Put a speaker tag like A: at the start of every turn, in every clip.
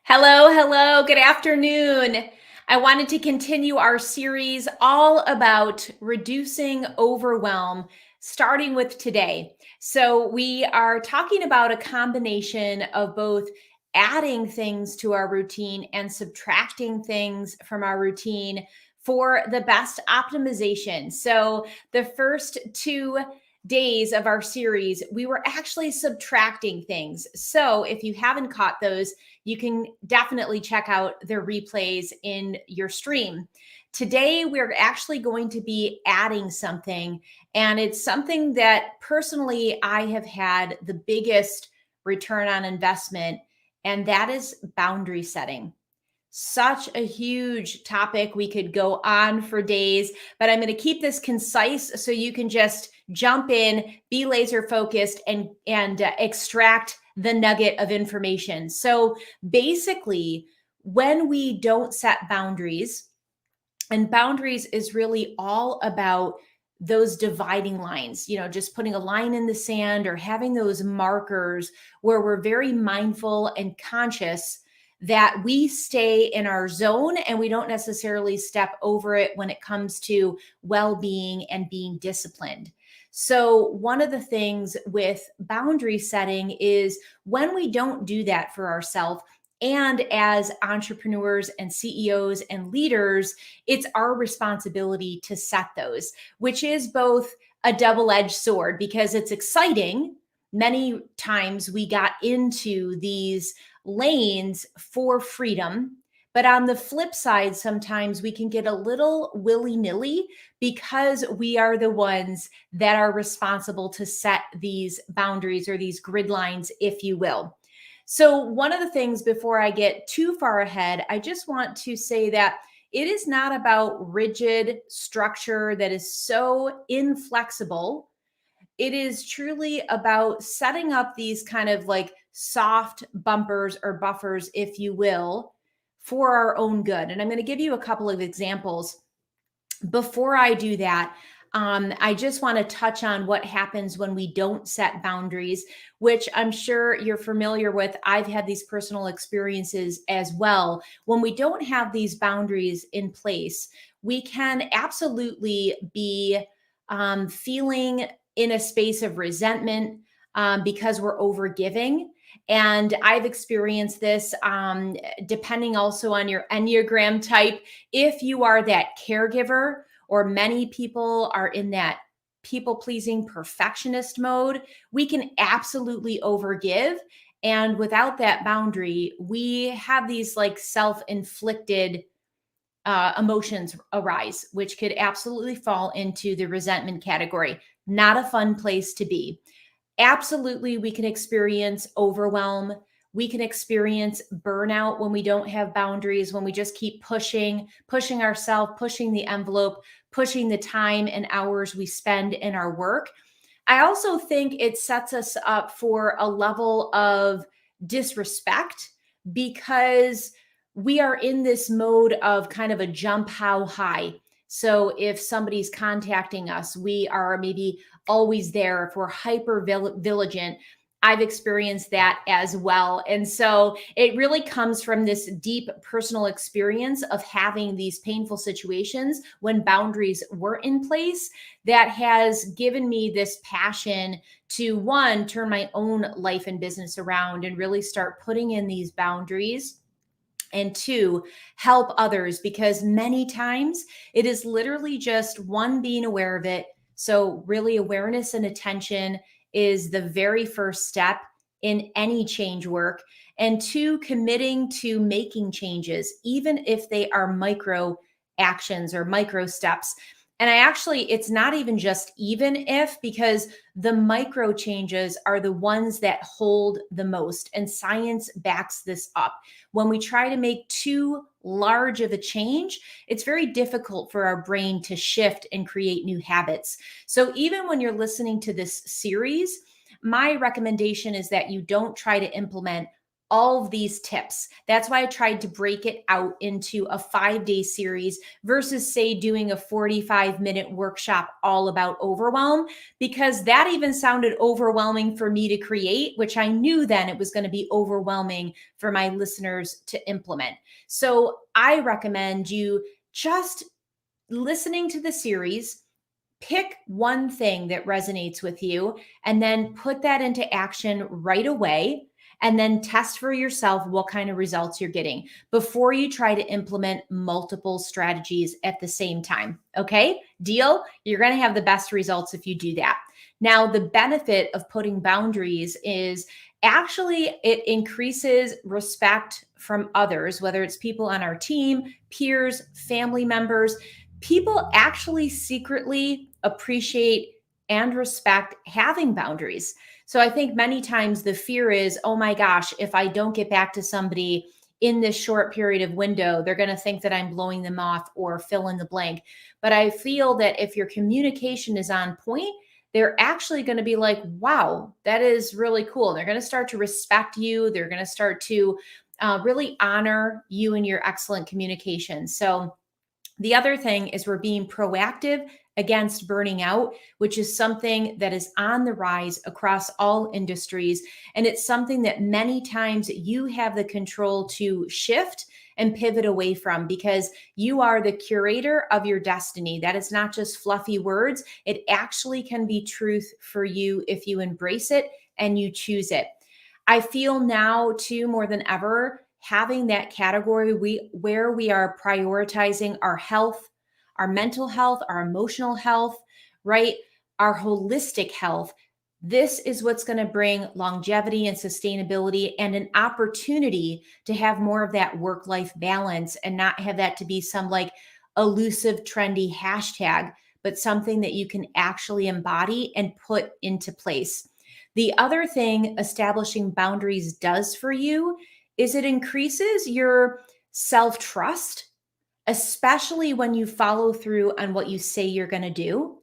A: Hello, hello, good afternoon. I wanted to continue our series all about reducing overwhelm, starting with today. So, we are talking about a combination of both adding things to our routine and subtracting things from our routine for the best optimization. So, the first two days of our series, we were actually subtracting things. So, if you haven't caught those, you can definitely check out the replays in your stream. Today, we're actually going to be adding something, and it's something that personally I have had the biggest return on investment, and that is boundary setting. Such a huge topic. We could go on for days, but I'm going to keep this concise so you can just jump in, be laser focused, and extract the nugget of information. So basically, when we don't set boundaries, and boundaries is really all about those dividing lines, just putting a line in the sand or having those markers where we're very mindful and conscious that we stay in our zone and we don't necessarily step over it when it comes to well-being and being disciplined. So, one of the things with boundary setting is when we don't do that for ourselves, and as entrepreneurs and CEOs and leaders, it's our responsibility to set those, which is both a double edged sword because it's exciting. Many times we got into these lanes for freedom. But on the flip side, sometimes we can get a little willy nilly because we are the ones that are responsible to set these boundaries or these grid lines, if you will. So, one of the things before I get too far ahead, I just want to say that it is not about rigid structure that is so inflexible. It is truly about setting up these kind of like soft bumpers or buffers, if you will, for our own good. And I'm going to give you a couple of examples. Before I do that, I just want to touch on what happens when we don't set boundaries, which I'm sure you're familiar with. I've had these personal experiences as well. When we don't have these boundaries in place, we can absolutely be feeling in a space of resentment because we're overgiving. And I've experienced this depending also on your Enneagram type. If you are that caregiver, or many people are in that people pleasing perfectionist mode, we can absolutely overgive. And without that boundary, we have these like self inflicted emotions arise, which could absolutely fall into the resentment category. Not a fun place to be. Absolutely, we can experience overwhelm. We can experience burnout when we don't have boundaries, when we just keep pushing ourselves, pushing the envelope, pushing the time and hours we spend in our work. I also think it sets us up for a level of disrespect because we are in this mode of kind of a jump how high. So if somebody's contacting us, we are maybe always there. If we're hyper vigilant, I've experienced that as well. And so it really comes from this deep personal experience of having these painful situations when boundaries were in place that has given me this passion to one, turn my own life and business around and really start putting in these boundaries, and two, help others, because many times it is literally just one, being aware of it. So, really, awareness and attention is the very first step in any change work. And two, committing to making changes, even if they are micro actions or micro steps. And it's not even just even if, because the micro changes are the ones that hold the most. And science backs this up. When we try to make too large of a change, it's very difficult for our brain to shift and create new habits. So even when you're listening to this series, my recommendation is that you don't try to implement all of these tips. That's why I tried to break it out into a 5-day series versus, say, doing a 45-minute workshop all about overwhelm, because that even sounded overwhelming for me to create, which I knew then it was going to be overwhelming for my listeners to implement. So I recommend you just listening to the series, pick one thing that resonates with you, and then put that into action right away. And then test for yourself what kind of results you're getting before you try to implement multiple strategies at the same time. Okay, deal? You're going to have the best results if you do that. Now, the benefit of putting boundaries is actually it increases respect from others, whether it's people on our team, peers, family members. People actually secretly appreciate and respect having boundaries. So I think many times the fear is, oh my gosh, if I don't get back to somebody in this short period of window, they're going to think that I'm blowing them off or fill in the blank. But I feel that if your communication is on point, they're actually going to be like, wow, that is really cool. They're going to start to respect you. They're going to start to really honor you and your excellent communication. So the other thing is we're being proactive against burning out, which is something that is on the rise across all industries. And it's something that many times you have the control to shift and pivot away from, because you are the curator of your destiny. That is not just fluffy words. It actually can be truth for you if you embrace it and you choose it. I feel now too, more than ever, having that category where we are prioritizing our health, our mental health, our emotional health, right? Our holistic health. This is what's going to bring longevity and sustainability and an opportunity to have more of that work-life balance and not have that to be some like elusive, trendy hashtag, but something that you can actually embody and put into place. The other thing establishing boundaries does for you is it increases your self-trust, especially when you follow through on what you say you're going to do.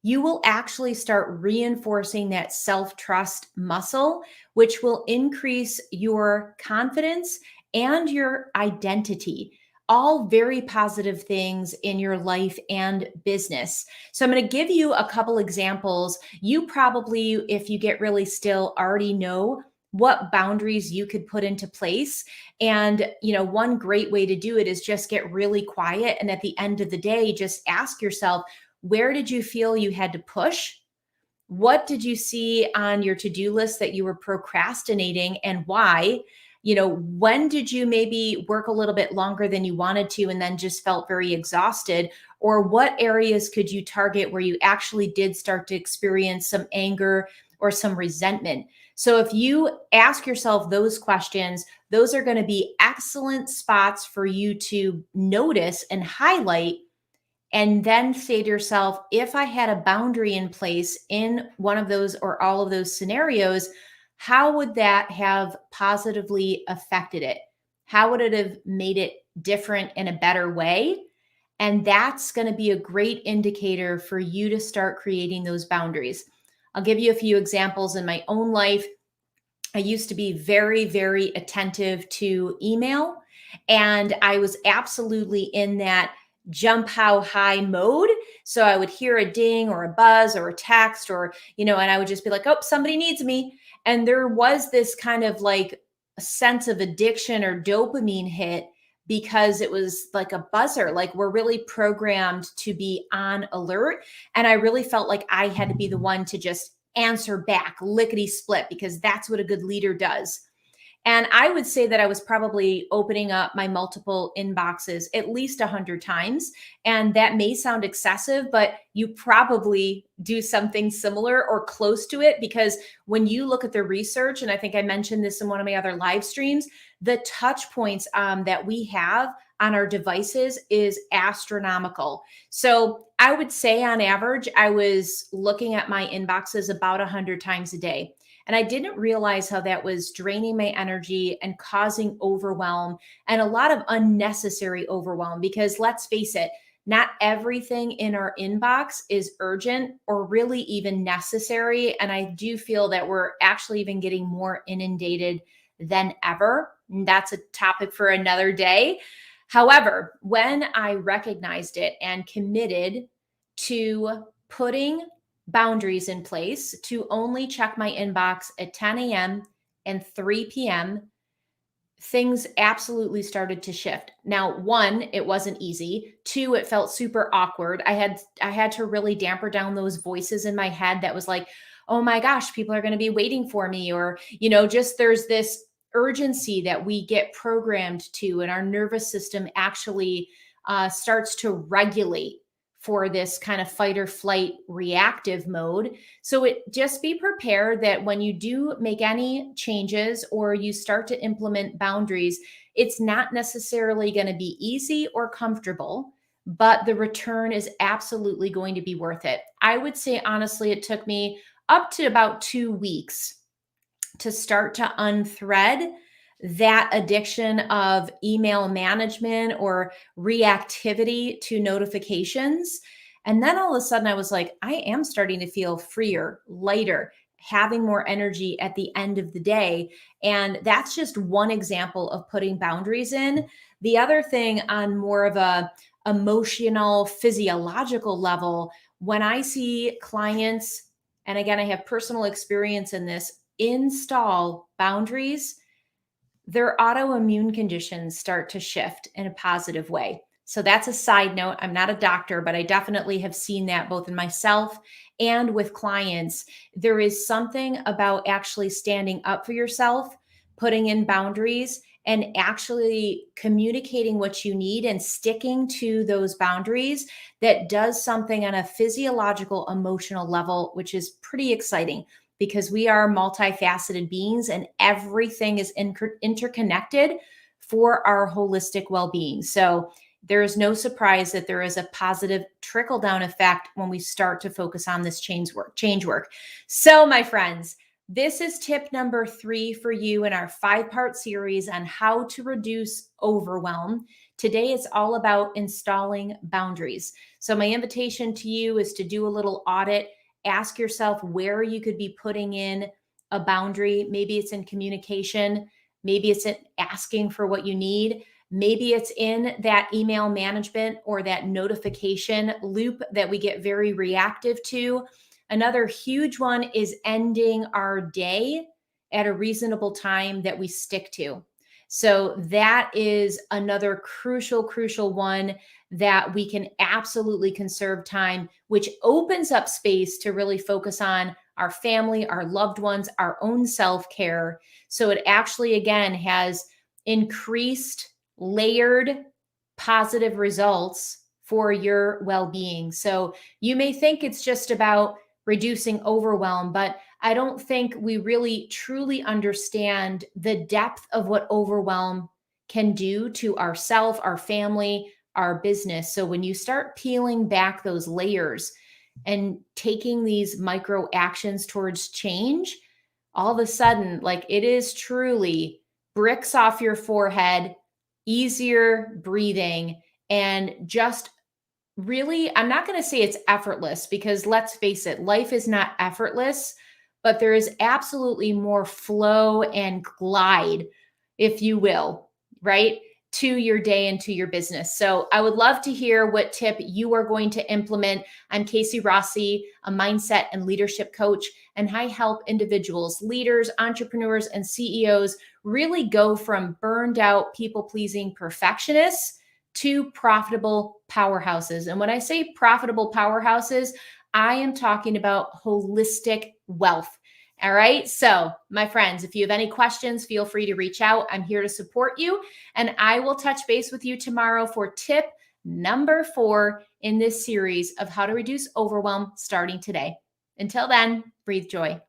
A: You will actually start reinforcing that self-trust muscle, which will increase your confidence and your identity. All very positive things in your life and business. So I'm going to give you a couple examples. You probably, if you get really still, already know what boundaries you could put into place. And, one great way to do it is just get really quiet. And at the end of the day, just ask yourself, where did you feel you had to push? What did you see on your to-do list that you were procrastinating and why? When did you maybe work a little bit longer than you wanted to and then just felt very exhausted? Or what areas could you target where you actually did start to experience some anger or some resentment? So if you ask yourself those questions, those are going to be excellent spots for you to notice and highlight, and then say to yourself, if I had a boundary in place in one of those or all of those scenarios, how would that have positively affected it? How would it have made it different in a better way? And that's going to be a great indicator for you to start creating those boundaries. I'll give you a few examples in my own life. I used to be very, very attentive to email, and I was absolutely in that jump how high mode. So I would hear a ding or a buzz or a text or, and I would just be like, oh, somebody needs me. And there was this kind of like a sense of addiction or dopamine hit because it was like a buzzer, like we're really programmed to be on alert. And I really felt like I had to be the one to just answer back lickety split, because that's what a good leader does. And I would say that I was probably opening up my multiple inboxes at least 100 times. And that may sound excessive, but you probably do something similar or close to it, because when you look at the research, and I think I mentioned this in one of my other live streams, the touch points that we have on our devices is astronomical. So I would say on average, I was looking at my inboxes about 100 times a day. And I didn't realize how that was draining my energy and causing overwhelm and a lot of unnecessary overwhelm, because let's face it, not everything in our inbox is urgent or really even necessary. And I do feel that we're actually even getting more inundated than ever. And that's a topic for another day. However, when I recognized it and committed to putting boundaries in place to only check my inbox at 10 a.m. and 3 p.m., things absolutely started to shift. Now, one, it wasn't easy. Two, it felt super awkward. I had to really damper down those voices in my head that was like, "Oh my gosh, people are going to be waiting for me," or, just there's this urgency that we get programmed to, and our nervous system actually starts to regulate for this kind of fight or flight reactive mode. So just be prepared that when you do make any changes or you start to implement boundaries, it's not necessarily going to be easy or comfortable, but the return is absolutely going to be worth it. I would say honestly, it took me up to about 2 weeks to start to unthread that addiction of email management or reactivity to notifications. And then all of a sudden, I was like, I am starting to feel freer, lighter, having more energy at the end of the day. And that's just one example of putting boundaries in. The other thing on more of a emotional, physiological level, when I see clients, and again, I have personal experience in this, install boundaries, their autoimmune conditions start to shift in a positive way. So that's a side note. I'm not a doctor, but I definitely have seen that both in myself and with clients. There is something about actually standing up for yourself, putting in boundaries, and actually communicating what you need and sticking to those boundaries that does something on a physiological, emotional level, which is pretty exciting because we are multifaceted beings and everything is interconnected for our holistic well-being. So there is no surprise that there is a positive trickle down effect when we start to focus on this change work. So my friends, this is tip number 3 for you in our 5-part series on how to reduce overwhelm. Today, it's all about installing boundaries. So my invitation to you is to do a little audit. Ask yourself where you could be putting in a boundary. Maybe it's in communication. Maybe it's in asking for what you need. Maybe it's in that email management or that notification loop that we get very reactive to. Another huge one is ending our day at a reasonable time that we stick to. So that is another crucial one that we can absolutely conserve time, which opens up space to really focus on our family, our loved ones, our own self-care. So it actually, again, has increased, layered, positive results for your well-being. So you may think it's just about reducing overwhelm, but I don't think we really truly understand the depth of what overwhelm can do to ourself, our family, our business. So when you start peeling back those layers and taking these micro actions towards change, all of a sudden, like it is truly bricks off your forehead, easier breathing, and just really, I'm not going to say it's effortless because let's face it, life is not effortless, but there is absolutely more flow and glide, if you will, right? To your day and to your business. So I would love to hear what tip you are going to implement. I'm Casey Rossi, a mindset and leadership coach, and I help individuals, leaders, entrepreneurs, and CEOs really go from burned out, people pleasing perfectionists to profitable powerhouses. And when I say profitable powerhouses, I am talking about holistic wealth. All right. So, my friends, if you have any questions, feel free to reach out. I'm here to support you. And I will touch base with you tomorrow for tip number 4 in this series of how to reduce overwhelm starting today. Until then, breathe joy.